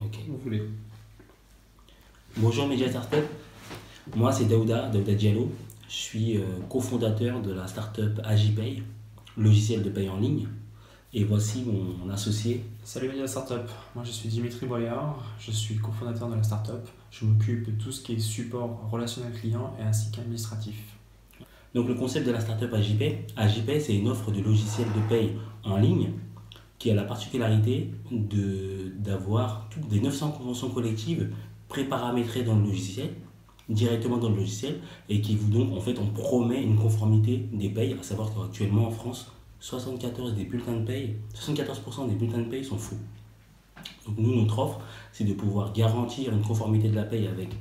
Ok. Vous voulez. Bonjour Média Startup, moi c'est Daouda Diallo, je suis cofondateur de la startup Agipay, logiciel de paie en ligne, et voici mon associé. Salut Media Startup, moi je suis Dimitri Boyard, je suis cofondateur de la startup. Je m'occupe de tout ce qui est support relationnel client et ainsi qu'administratif. Donc le concept de la startup Agipay c'est une offre de logiciel de paie en ligne qui a la particularité d'avoir toutes des 900 conventions collectives préparamétrées dans le logiciel, directement dans le logiciel, et qui vous donc en fait on promet une conformité des payes, à savoir qu'actuellement en France 74% des bulletins de paye sont faux. Donc nous, notre offre, c'est de pouvoir garantir une conformité de la paye avec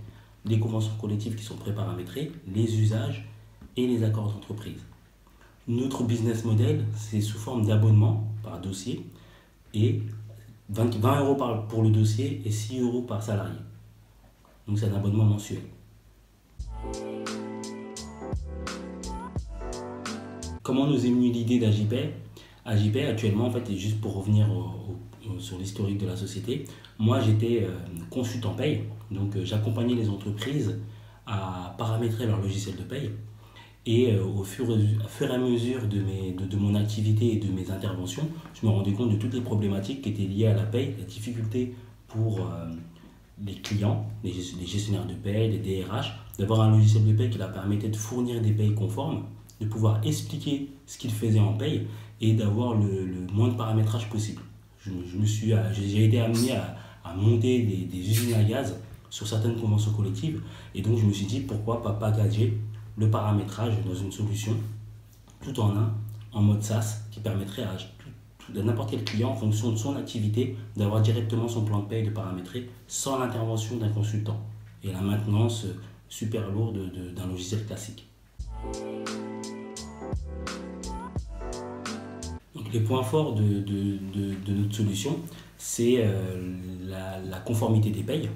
les conventions collectives qui sont préparamétrées, les usages et les accords d'entreprise. Notre business model, c'est sous forme d'abonnement par dossier et 20 euros pour le dossier et 6 euros par salarié. Donc c'est un abonnement mensuel. Comment nous est venue l'idée d'Agipay? Agipay actuellement, en fait, et juste pour revenir sur l'historique de la société, moi j'étais consultant paye, donc j'accompagnais les entreprises à paramétrer leur logiciel de paye. Et au fur et à mesure de mon activité et de mes interventions, je me rendais compte de toutes les problématiques qui étaient liées à la paye, la difficulté pour les clients, les gestionnaires de paye, les DRH, d'avoir un logiciel de paye qui leur permettait de fournir des payes conformes, de pouvoir expliquer ce qu'ils faisaient en paye et d'avoir le moins de paramétrage possible. J'ai été amené à monter des usines à gaz sur certaines conventions collectives et donc je me suis dit pourquoi pas packager le paramétrage dans une solution tout en un, en mode SaaS, qui permettrait à n'importe quel client, en fonction de son activité, d'avoir directement son plan de paye de paramétrer sans l'intervention d'un consultant et la maintenance super lourde d'un logiciel classique. Donc, les points forts de notre solution, c'est la conformité des payes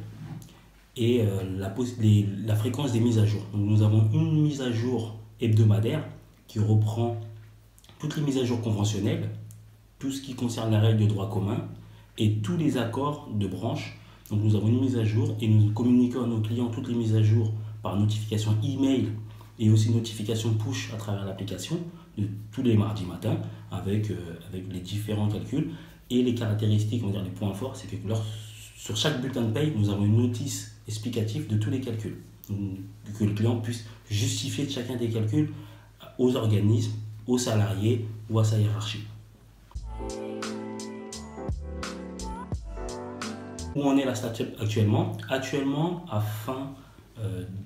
et la fréquence des mises à jour. Donc, nous avons une mise à jour hebdomadaire qui reprend toutes les mises à jour conventionnelles, tout ce qui concerne la règle de droit commun et tous les accords de branche. Donc nous avons une mise à jour et nous communiquons à nos clients toutes les mises à jour par notification email et aussi notification push à travers l'application de tous les mardis matins avec les différents calculs et les caractéristiques, on va dire les points forts, c'est que sur chaque bulletin de paye, nous avons une notice explicative de tous les calculs. Donc, que le client puisse justifier de chacun des calculs aux organismes, aux salariés ou à sa hiérarchie. Où en est la startup actuellement? Actuellement, à fin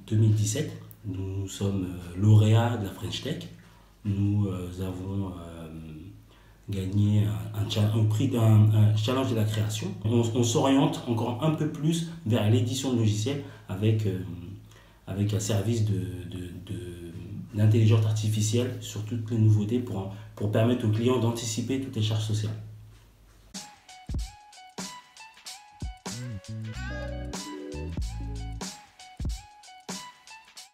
2017, nous sommes lauréats de la French Tech. Nous avons gagné un prix d'un challenge de la création. On s'oriente encore un peu plus vers l'édition de logiciels avec un service d'intelligence artificielle sur toutes les nouveautés pour permettre aux clients d'anticiper toutes les charges sociales.